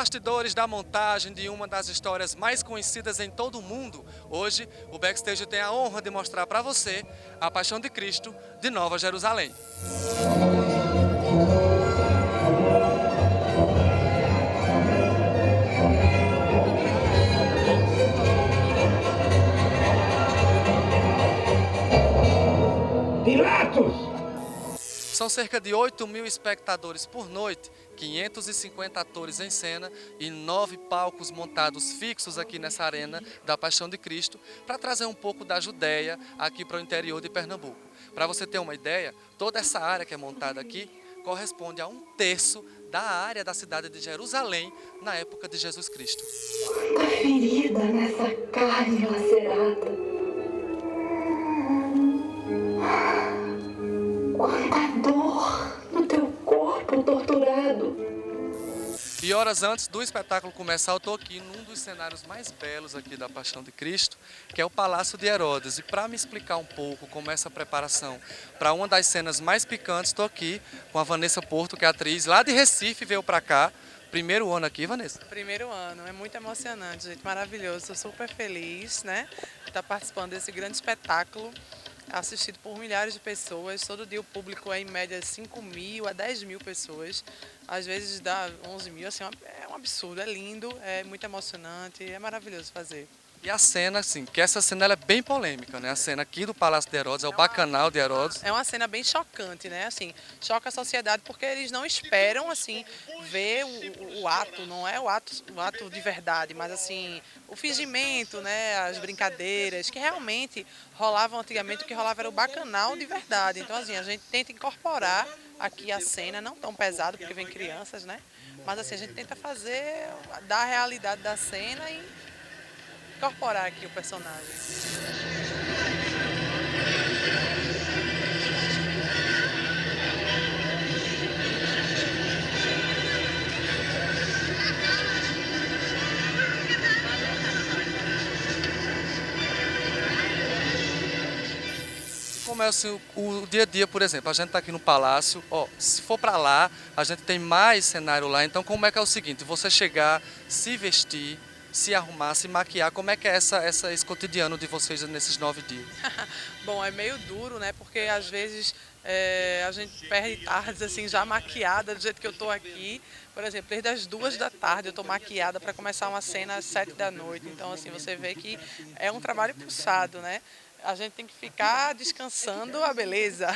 bastidores da montagem de uma das histórias mais conhecidas em todo o mundo, hoje o Backstage tem a honra de mostrar para você a Paixão de Cristo de Nova Jerusalém. Pilatos! São cerca de 8.000 espectadores por noite, 550 atores em cena e 9 palcos montados fixos aqui nessa arena da Paixão de Cristo para trazer um pouco da Judéia aqui para o interior de Pernambuco. Para você ter uma ideia, toda essa área que é montada aqui corresponde a 1/3 da área da cidade de Jerusalém na época de Jesus Cristo. Quanta ferida nessa carne lacerada. Quanta dor no teu corpo torturado. E horas antes do espetáculo começar, eu estou aqui num dos cenários mais belos aqui da Paixão de Cristo, que é o Palácio de Herodes. E para me explicar um pouco como é essa preparação para uma das cenas mais picantes, estou aqui com a Vanessa Porto, que é atriz lá de Recife, veio para cá. Primeiro ano aqui, Vanessa? Primeiro ano, é muito emocionante, gente, maravilhoso. Estou super feliz, né, de estar participando desse grande espetáculo, assistido por milhares de pessoas. Todo dia o público é em média 5.000 a 10.000 pessoas, às vezes dá 11.000, assim, é um absurdo, é lindo, é muito emocionante, é maravilhoso fazer. E a cena, assim, que essa cena ela é bem polêmica, né? A cena aqui do Palácio de Herodes, é o Bacanal de Herodes. É uma cena bem chocante, né? Assim, choca a sociedade porque eles não esperam, assim, ver o ato, não é o ato de verdade, mas, assim, o fingimento, né? As brincadeiras, que realmente rolavam antigamente, o que rolava era o bacanal de verdade. Então, assim, a gente tenta incorporar aqui a cena, não tão pesado, porque vem crianças, né? Mas, assim, a gente tenta fazer, dar a realidade da cena e incorporar aqui o personagem. Como é assim, o dia a dia, por exemplo, a gente está aqui no Palácio, ó, se for para lá, a gente tem mais cenário lá, então como é que é o seguinte, você chegar, se vestir, se arrumar, se maquiar, como é que é esse cotidiano de vocês nesses 9 dias? Bom, é meio duro, né? Porque às vezes a gente perde tardes assim já maquiada do jeito que eu tô aqui. Por exemplo, desde as 2 da tarde eu tô maquiada para começar uma cena às 7 da noite. Então, assim, você vê que é um trabalho puxado, né? A gente tem que ficar descansando a beleza.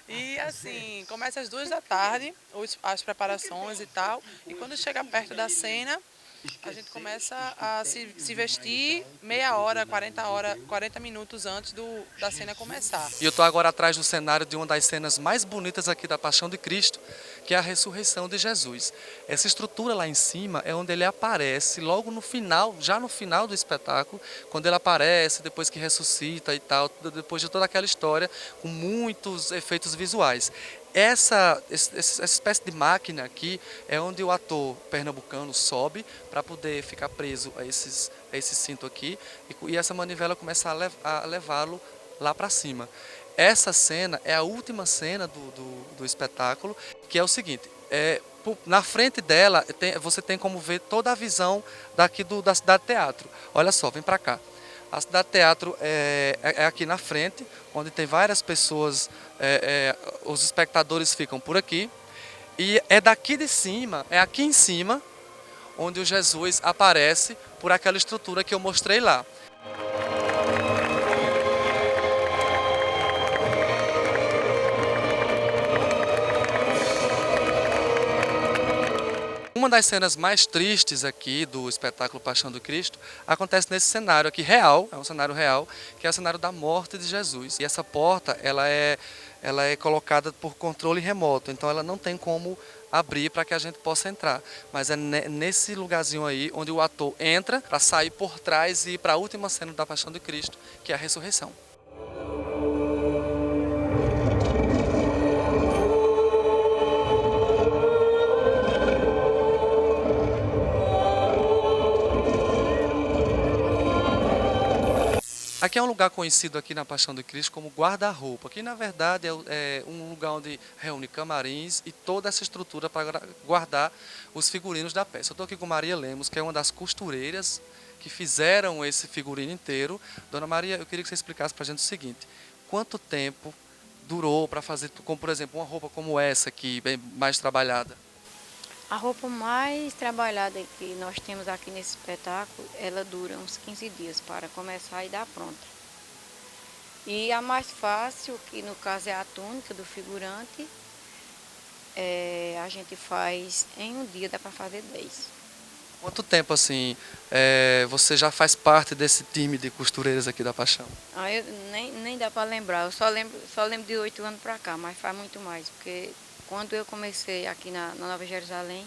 E assim, começa às 2 da tarde, as preparações e tal. E quando chega perto da cena, a gente começa a se vestir meia hora, 40 minutos antes da cena começar. E eu estou agora atrás do cenário de uma das cenas mais bonitas aqui da Paixão de Cristo, que é a ressurreição de Jesus. Essa estrutura lá em cima é onde ele aparece logo no final, já no final do espetáculo, quando ele aparece, depois que ressuscita e tal, depois de toda aquela história, com muitos efeitos visuais. Essa espécie de máquina aqui é onde o ator pernambucano sobe para poder ficar preso a esse cinto aqui e essa manivela começa a levá-lo lá para cima. Essa cena é a última cena do espetáculo, que é o seguinte, na frente dela você tem como ver toda a visão daqui da Cidade Teatro. Olha só, vem para cá. A Cidade Teatro é aqui na frente, onde tem várias pessoas, os espectadores ficam por aqui. E é daqui de cima, é aqui em cima, onde o Jesus aparece por aquela estrutura que eu mostrei lá. Uma das cenas mais tristes aqui do espetáculo Paixão do Cristo acontece nesse cenário aqui real, é um cenário real, que é o cenário da morte de Jesus. E essa porta, ela é colocada por controle remoto, então ela não tem como abrir para que a gente possa entrar. Mas é nesse lugarzinho aí onde o ator entra para sair por trás e ir para a última cena da Paixão de Cristo, que é a ressurreição. Aqui é um lugar conhecido aqui na Paixão de Cristo como guarda-roupa, que na verdade é um lugar onde reúne camarins e toda essa estrutura para guardar os figurinos da peça. Eu estou aqui com Maria Lemos, que é uma das costureiras que fizeram esse figurino inteiro. Dona Maria, eu queria que você explicasse para a gente o seguinte: quanto tempo durou para fazer, como por exemplo, uma roupa como essa aqui, bem mais trabalhada? A roupa mais trabalhada que nós temos aqui nesse espetáculo, ela dura uns 15 dias para começar e dar pronta. E a mais fácil, que no caso é a túnica do figurante, a gente faz em um dia, dá para fazer 10. Quanto tempo assim você já faz parte desse time de costureiras aqui da Paixão? Eu nem dá para lembrar, eu só lembro de 8 anos para cá, mas faz muito mais, porque quando eu comecei aqui na Nova Jerusalém,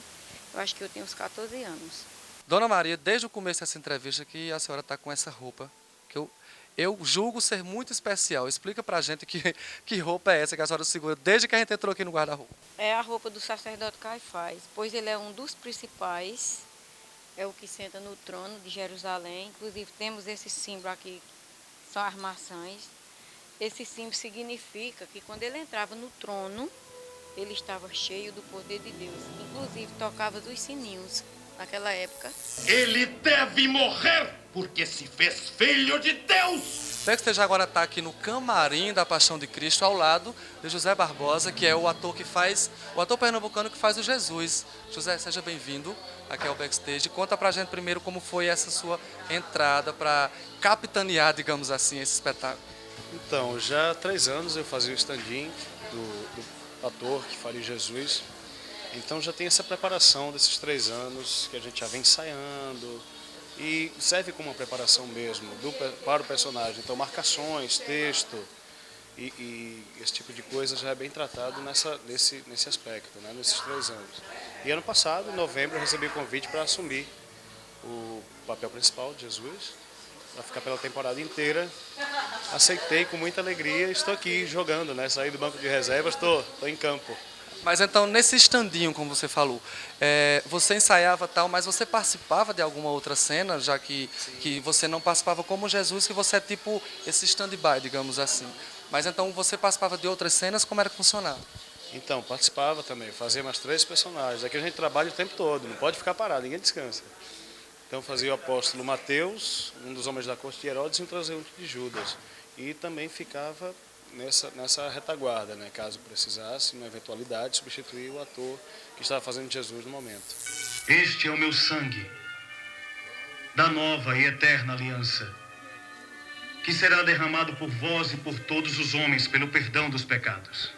eu acho que eu tinha uns 14 anos. Dona Maria, desde o começo dessa entrevista que a senhora está com essa roupa, que eu julgo ser muito especial. Explica pra gente que roupa é essa que a senhora segura desde que a gente entrou aqui no guarda-roupa. É a roupa do sacerdote Caifás, pois ele é um dos principais, é o que senta no trono de Jerusalém. Inclusive temos esse símbolo aqui, são as maçãs. Esse símbolo significa que quando ele entrava no trono, ele estava cheio do poder de Deus. Inclusive tocava dos sininhos naquela época. Ele deve morrer porque se fez filho de Deus. Backstage agora está aqui no camarim da Paixão de Cristo, ao lado de José Barbosa, que é o ator pernambucano que faz o Jesus. José, seja bem-vindo aqui ao Backstage. Conta pra gente primeiro como foi essa sua entrada para capitanear, digamos assim, esse espetáculo. Então, já há 3 anos eu fazia o stand-in do ator que faria Jesus. Então já tem essa preparação desses 3 anos que a gente já vem ensaiando e serve como uma preparação mesmo para o personagem. Então marcações, texto e esse tipo de coisa já é bem tratado nesse aspecto, né, nesses 3 anos. E ano passado, em novembro, eu recebi o convite para assumir o papel principal de Jesus, para ficar pela temporada inteira. Aceitei com muita alegria e estou aqui jogando, né? Saí do banco de reservas, estou em campo. Mas então, nesse standinho, como você falou, você ensaiava tal, mas você participava de alguma outra cena, já que você não participava como Jesus, que você é tipo esse stand-by, digamos assim. Mas então você participava de outras cenas, como era que funcionava? Então, participava também, fazia mais 3 personagens. Aqui a gente trabalha o tempo todo, não pode ficar parado, ninguém descansa. Então fazia o apóstolo Mateus, um dos homens da corte de Herodes, e um transeunte de Judas. E também ficava nessa retaguarda, né? Caso precisasse, uma eventualidade, substituir o ator que estava fazendo Jesus no momento. Este é o meu sangue, da nova e eterna aliança, que será derramado por vós e por todos os homens pelo perdão dos pecados.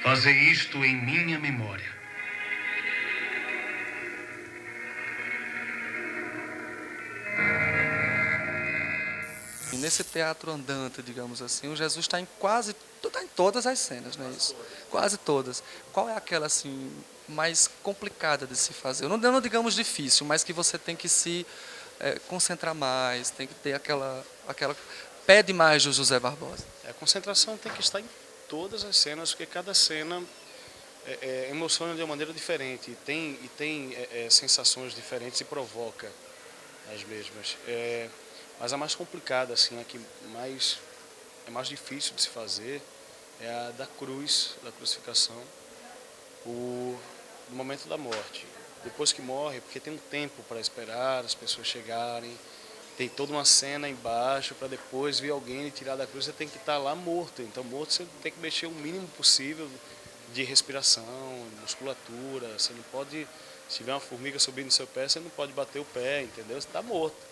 Fazei isto em minha memória. E nesse teatro andante, digamos assim, o Jesus está em todas as cenas, não é isso? Quase todas. Qual é aquela assim mais complicada de se fazer? Não digamos difícil, mas que você tem que se concentrar mais, tem que ter aquela pede mais do José Barbosa. A concentração tem que estar em todas as cenas, porque cada cena emociona de uma maneira diferente e tem sensações diferentes e provoca as mesmas. Mas a mais complicada, assim, a que é mais difícil de se fazer, é a da cruz, da crucificação, no momento da morte. Depois que morre, porque tem um tempo para esperar as pessoas chegarem, tem toda uma cena embaixo para depois vir alguém e tirar da cruz, você tem que estar lá morto. Então morto você tem que mexer o mínimo possível de respiração, musculatura, você não pode, se tiver uma formiga subindo no seu pé, você não pode bater o pé, entendeu? Você está morto.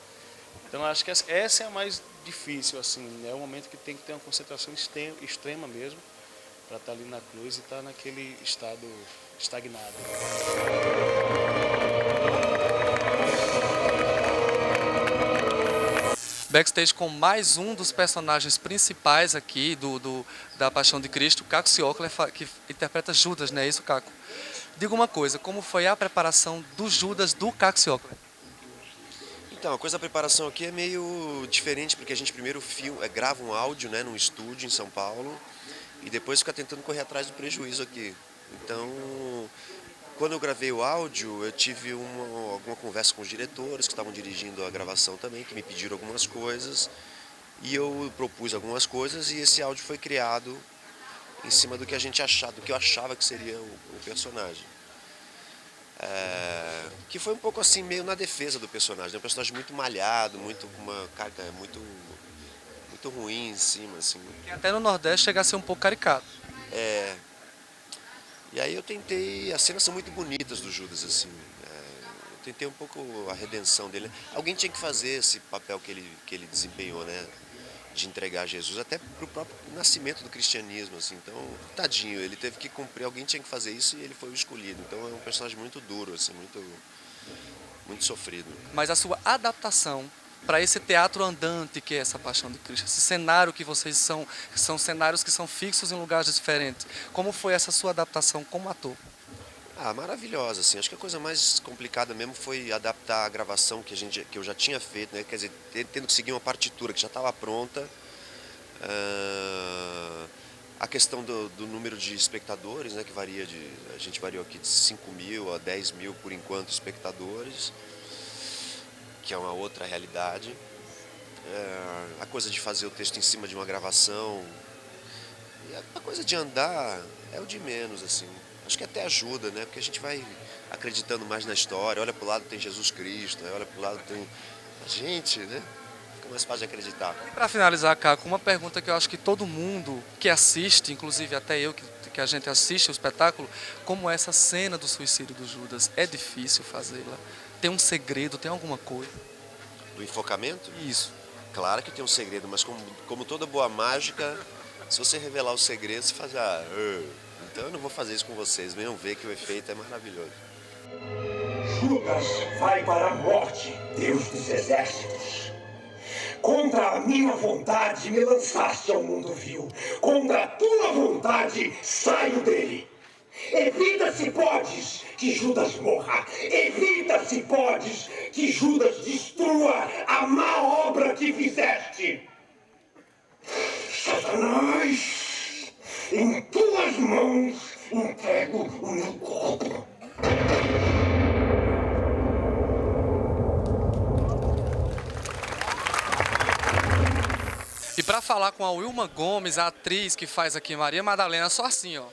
Então eu acho que essa é a mais difícil, assim, é o momento que tem que ter uma concentração extrema mesmo, para estar ali na cruz e estar naquele estado estagnado. Backstage com mais um dos personagens principais aqui da Paixão de Cristo, Caco Ciocler, que interpreta Judas, não é isso, Caco? Diga uma coisa, como foi a preparação do Judas do Caco Ciocler? Então, a coisa da preparação aqui é meio diferente, porque a gente primeiro grava um áudio, né, num estúdio em São Paulo, e depois fica tentando correr atrás do prejuízo aqui. Então, Quando eu gravei o áudio, eu tive alguma conversa com os diretores que estavam dirigindo a gravação também, que me pediram algumas coisas, e eu propus algumas coisas, e esse áudio foi criado em cima do que a gente achava, do que eu achava que seria o personagem. Que foi um pouco assim, meio na defesa do personagem, né? Um personagem muito malhado, muito com uma carga muito ruim em cima, assim. E até no Nordeste chega a ser um pouco caricato. E aí eu tentei, as cenas são muito bonitas do Judas, assim. Eu tentei um pouco a redenção dele. Alguém tinha que fazer esse papel que ele desempenhou, né? De entregar Jesus, até pro próprio nascimento do cristianismo, assim. Então, tadinho, ele teve que cumprir, alguém tinha que fazer isso e ele foi o escolhido. Então é um personagem muito duro, assim, muito sofrido. Mas a sua adaptação para esse teatro andante que é essa Paixão de Cristo, esse cenário que vocês são cenários que são fixos em lugares diferentes. Como foi essa sua adaptação como ator? Maravilhosa, assim. Acho que a coisa mais complicada mesmo foi adaptar a gravação que eu já tinha feito, né? Quer dizer, tendo que seguir uma partitura que já estava pronta. A questão do número de espectadores, né? Que a gente variou aqui de 5 mil a 10 mil por enquanto espectadores, que é uma outra realidade. A coisa de fazer o texto em cima de uma gravação, e a coisa de andar é o de menos, assim. Acho que até ajuda, né? Porque a gente vai acreditando mais na história. Olha pro lado tem Jesus Cristo, olha pro lado tem a gente, né? Fica mais fácil de acreditar. E para finalizar, Caco, uma pergunta que eu acho que todo mundo que assiste, inclusive até eu que a gente assiste o espetáculo, como essa cena do suicídio do Judas, é difícil fazê-la? Tem um segredo, tem alguma coisa? Do enfocamento? Isso. Claro que tem um segredo, mas como toda boa mágica, se você revelar o segredo, você faz então eu não vou fazer isso com vocês, venham ver que o efeito é maravilhoso. Judas vai para a morte, Deus dos exércitos. Contra a minha vontade me lançaste ao mundo vil. Contra a tua vontade saio dele. Evita, se podes, que Judas morra. Evita, se podes, que Judas destrua a má obra que fizeste. Satanás, em tuas mãos entrego o meu corpo. E para falar com a Wilma Gomes, a atriz que faz aqui Maria Madalena, só assim, ó.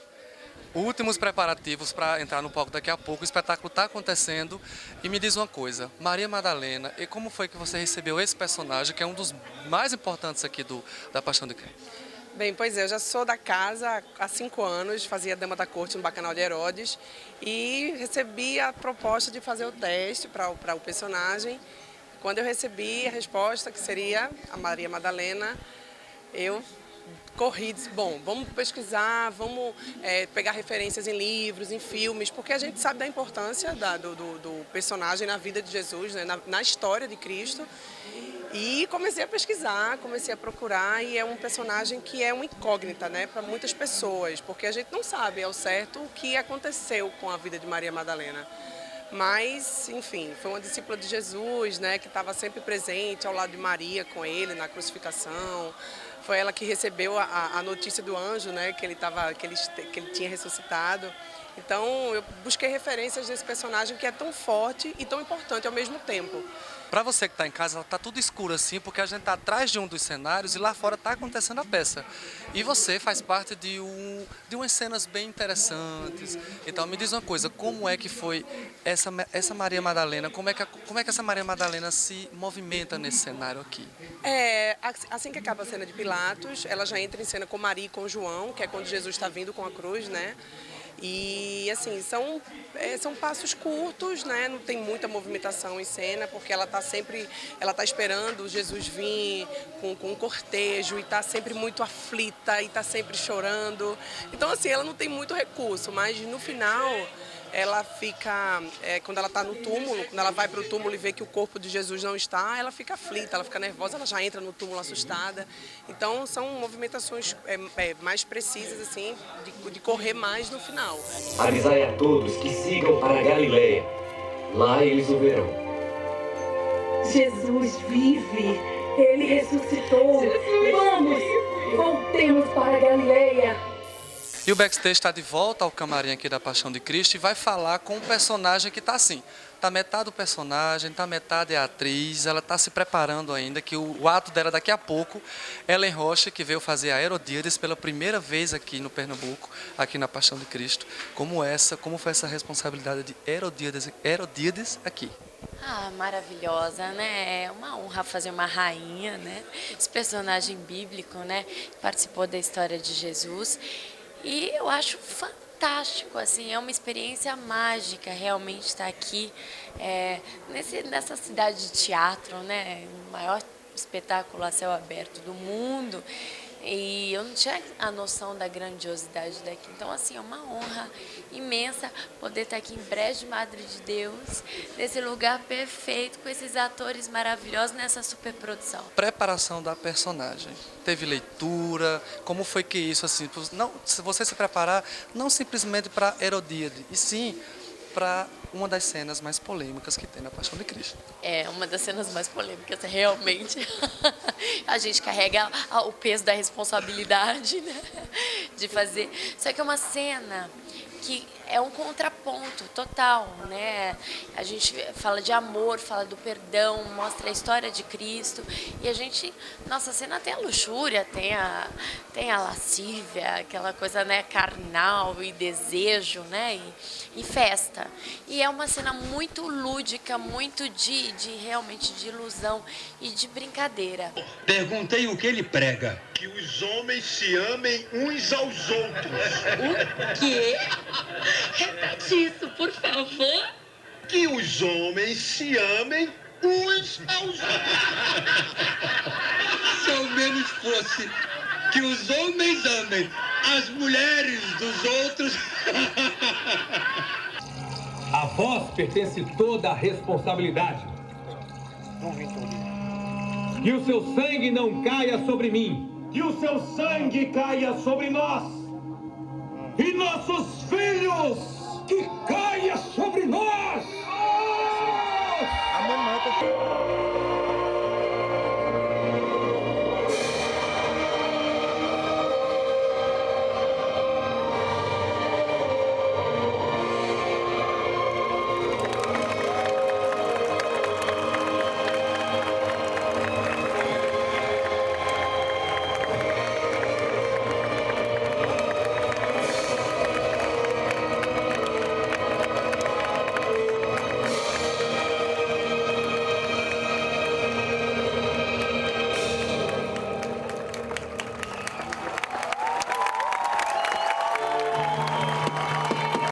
Últimos preparativos para entrar no palco daqui a pouco. O espetáculo está acontecendo. E me diz uma coisa, Maria Madalena, e como foi que você recebeu esse personagem, que é um dos mais importantes aqui da Paixão de Cristo? Bem, pois é, eu já sou da casa há 5 anos, fazia Dama da Corte no Bacanal de Herodes e recebi a proposta de fazer o teste para o personagem. Quando eu recebi a resposta, que seria a Maria Madalena, eu corri, disse, bom, vamos pesquisar, vamos pegar referências em livros, em filmes, porque a gente sabe da importância do personagem na vida de Jesus, né, na história de Cristo. E comecei a pesquisar, comecei a procurar, e é um personagem que é uma incógnita, né, para muitas pessoas, porque a gente não sabe ao certo o que aconteceu com a vida de Maria Madalena. Mas, enfim, foi uma discípula de Jesus, né, que estava sempre presente ao lado de Maria, com ele na crucificação. Foi ela que recebeu a notícia do anjo, né, que ele tinha ressuscitado. Então, eu busquei referências desse personagem que é tão forte e tão importante ao mesmo tempo. Para você que está em casa, está tudo escuro assim, porque a gente está atrás de um dos cenários e lá fora está acontecendo a peça. E você faz parte de umas cenas bem interessantes. Então me diz uma coisa, como é que foi essa Maria Madalena? Como é que essa Maria Madalena se movimenta nesse cenário aqui? Assim que acaba a cena de Pilatos, ela já entra em cena com Maria e com João, que é quando Jesus está vindo com a cruz, né? E assim, são passos curtos, né? Não tem muita movimentação em cena, porque ela está esperando Jesus vir com um cortejo e está sempre muito aflita e está sempre chorando. Então assim, ela não tem muito recurso, mas no final ela fica, quando ela está no túmulo, quando ela vai para o túmulo e vê que o corpo de Jesus não está, ela fica aflita, ela fica nervosa, ela já entra no túmulo assustada. Então são movimentações mais precisas, assim, de correr mais no final. Avisai a todos que sigam para a Galileia. Lá eles o verão. Jesus vive. Ele ressuscitou. Vamos, voltemos para a Galileia. E o backstage está de volta ao camarim aqui da Paixão de Cristo e vai falar com um personagem que está assim. Está metade do personagem, está metade a atriz, ela está se preparando ainda, que o ato dela daqui a pouco, Ellen Rocha, que veio fazer a Herodíades pela primeira vez aqui no Pernambuco, aqui na Paixão de Cristo. Como foi essa responsabilidade de Herodíades aqui? Ah, maravilhosa, né? É uma honra fazer uma rainha, né? Esse personagem bíblico, né? Participou da história de Jesus. E eu acho fantástico, assim, é uma experiência mágica realmente estar aqui nessa cidade de teatro, né? O maior espetáculo a céu aberto do mundo. E eu não tinha a noção da grandiosidade daqui. Então, assim, é uma honra imensa poder estar aqui em Brejo de Madre de Deus, nesse lugar perfeito, com esses atores maravilhosos, nessa superprodução. Preparação da personagem. Teve leitura? Como foi que isso, assim, não, se você se preparar, não simplesmente para Herodíade, e sim para uma das cenas mais polêmicas que tem na Paixão de Cristo. É, uma das cenas mais polêmicas, realmente. A gente carrega o peso da responsabilidade, né, de fazer. Só que é uma cena que é um contraponto total, né? A gente fala de amor, fala do perdão, mostra a história de Cristo. E a gente, nossa cena tem a luxúria, tem a lascívia, aquela coisa, né, carnal e desejo, né? E festa. E é uma cena muito lúdica, muito de realmente de ilusão e de brincadeira. Perguntei o que ele prega. Que os homens se amem uns aos outros. O quê? Repete isso, por favor. Que os homens se amem uns aos outros. Se ao menos fosse que os homens amem as mulheres dos outros. A vós pertence toda a responsabilidade. Que o seu sangue não caia sobre mim. Que o seu sangue caia sobre nós. E nossos filhos. Que caia sobre nós.